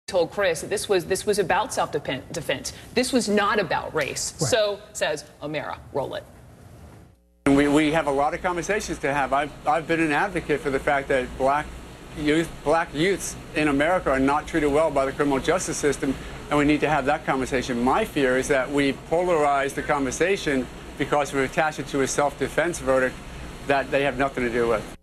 told Chris that this was about self-defense. This was not about race. Right. So says Omara. Roll it. We have a lot of conversations to have. I've been an advocate for the fact that black youths in America are not treated well by the criminal justice system, and we need to have that conversation. My fear is that we polarize the conversation because we attach it to a self-defense verdict that they have nothing to do with.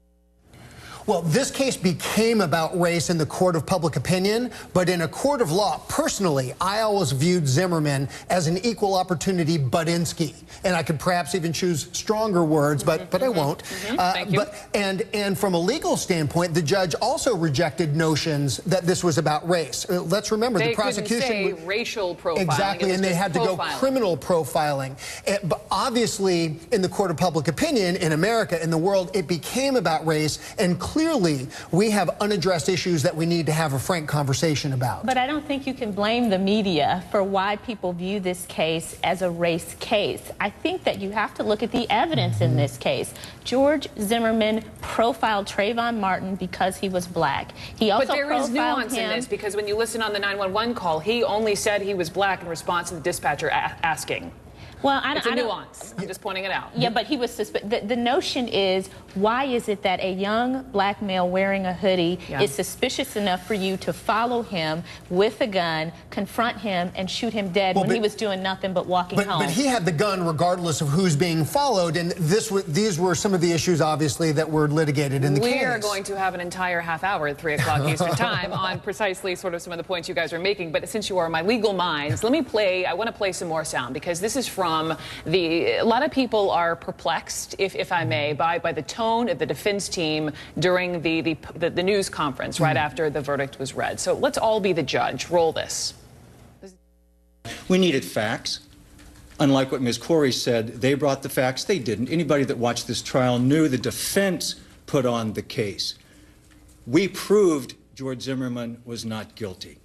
Well, this case became about race in the court of public opinion, but in a court of law, personally, I always viewed Zimmerman as an equal opportunity Budinsky. And I could perhaps even choose stronger words, but I won't. Thank you. And from a legal standpoint, the judge also rejected notions that this was about race. Let's remember, the prosecution couldn't say racial profiling. Exactly, and they had to go criminal profiling. But obviously, in the court of public opinion, in America, in the world, it became about race, and clearly, we have unaddressed issues that we need to have a frank conversation about. But I don't think you can blame the media for why people view this case as a race case. I think that you have to look at the evidence in this case. George Zimmerman profiled Trayvon Martin because he was black. He also profiled him. But there is nuance in this, because when you listen on the 911 call, he only said he was black in response to the dispatcher asking. Well, it's a nuance. I'm just pointing it out. Yeah, but he was the notion is, why is it that a young black male wearing a hoodie is suspicious enough for you to follow him with a gun, confront him, and shoot him dead when he was doing nothing but walking home? But he had the gun regardless of who's being followed, and these were some of the issues, obviously, that were litigated in the case. We are going to have an entire half hour at 3 o'clock Eastern Time on precisely sort of some of the points you guys are making. But since you are my legal minds, I want to play some more sound, because this is from a lot of people are perplexed, if I may, by the tone of the defense team during the news conference right after the verdict was read. So let's all be the judge. Roll this. We needed facts. Unlike what Ms. Corey said, they brought the facts. They didn't. Anybody that watched this trial knew the defense put on the case. We proved George Zimmerman was not guilty.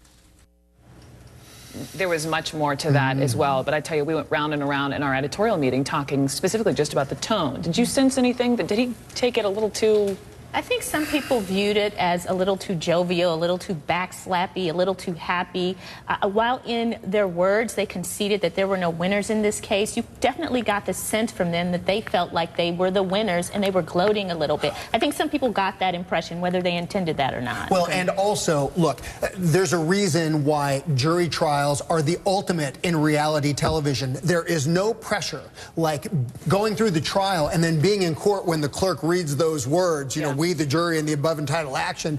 There was much more to that as well, but I tell you, we went round and around in our editorial meeting talking specifically just about the tone. Did you sense anything? Did he take it a little too... I think some people viewed it as a little too jovial, a little too backslappy, a little too happy. While in their words they conceded that there were no winners in this case, you definitely got the sense from them that they felt like they were the winners, and they were gloating a little bit. I think some people got that impression, whether they intended that or not. Well, and also, look, there's a reason why jury trials are the ultimate in reality television. There is no pressure like going through the trial and then being in court when the clerk reads those words, you know, we, the jury, in the above entitled action,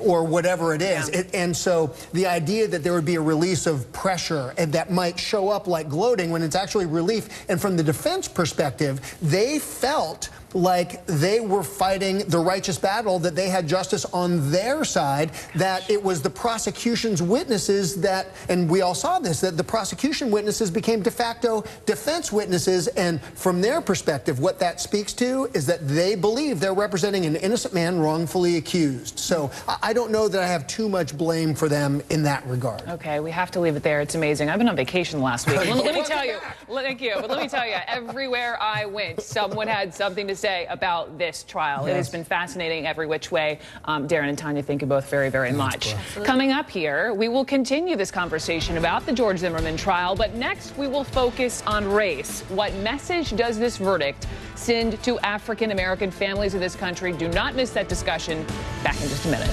or whatever it is. And so the idea that there would be a release of pressure and that might show up like gloating when it's actually relief. And from the defense perspective, they felt like they were fighting the righteous battle, that they had justice on their side, that it was the prosecution's witnesses that, and we all saw this, that the prosecution witnesses became de facto defense witnesses. And from their perspective, what that speaks to is that they believe they're representing an innocent man wrongfully accused. So I don't know that I have too much blame for them in that regard. Okay, we have to leave it there. It's amazing. I've been on vacation last week. Let me tell you, thank you, but let me tell you, everywhere I went, someone had something to say about this trial. Yes. It has been fascinating every which way. Darren and Tanya, thank you both very, very much. Coming up here, we will continue this conversation about the George Zimmerman trial, but next we will focus on race. What message does this verdict send to African-American families in this country? Do not miss that discussion. Back in just a minute.